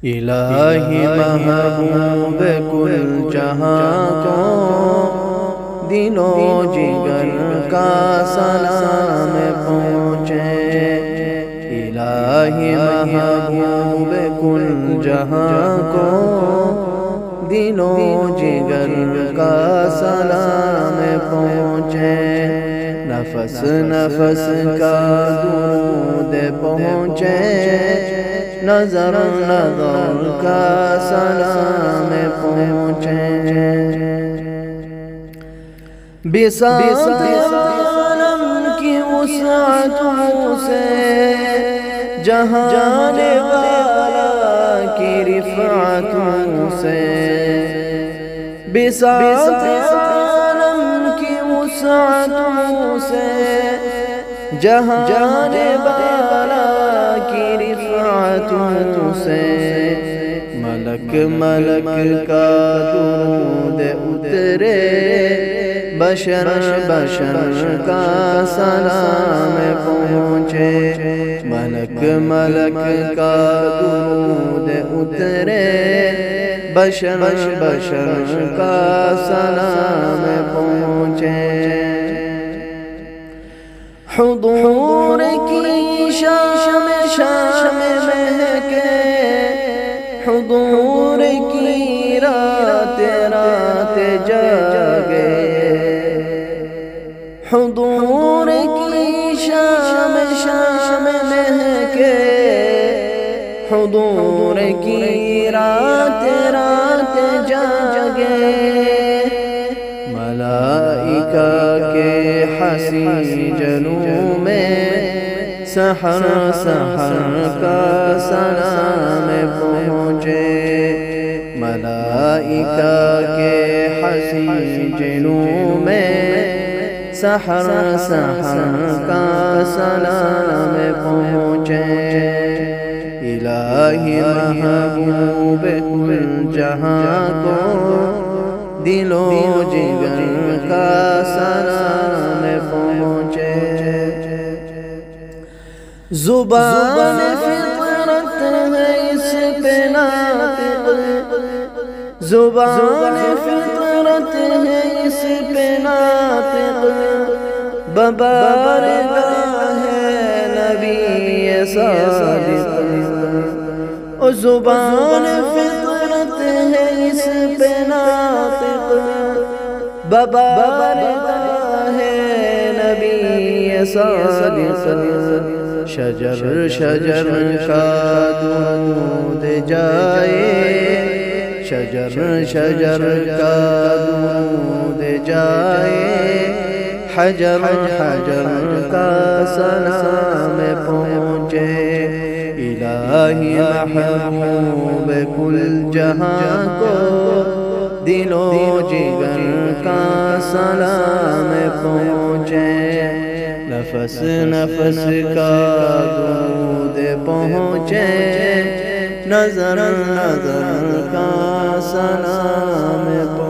الہی محبوب کل جہاں کو دل و جگر کا سلام پہنچے۔ الہی محبوب کل جہاں کو دل و جگر کا سلام پہنچے۔ نفس نفس کا درود پہنچے، نظر نظر کا سلام پہنچے۔ بساط عالم کی وسعتوں سے، جہان والا کی رفعتوں سے، بساط عالم کی وسعتوں سے، جہان والا کی رفعتوں سے، ملک ملک کا درود اترے، بشر بشر کا سلام پہنچے۔ ملک ملک کا درود اترے، بشر بشر کا سلام پہنچے۔ حضور کی شام شام مہکے، حضور کی رات رات جاگے، حضور کی شام شام مہکے، حضور کی رات رات جاگے۔ ملائکہ کے حسین جنوں میں، سحر سحر کا سلام پہنچے۔ ملائکہ کے حسین جنوں میں، سحر سحر کا سلام پہنچے۔ الہی محبوب کل جہاں کو دل و جگر کا سلام پہنچے۔ زبان فطرت ہے اس پہ ناطق، زبان فطرت ہے اس پہ ناطق، ببارگاہ نبی صادق۔ زبان فطرت ہے اس پہ ناطق، ببارگاہ نبی صادق۔ شجر شجر کا درود جائے، شجر شجر کا درود جائے، حجر حجر کا سلام پہنچے۔ الہی محبوب کل جہاں کو دل و جگر کا سلام پہنچے۔ نفس نفس کا درود پہنچے، نظر نظر کا سلام پہنچے۔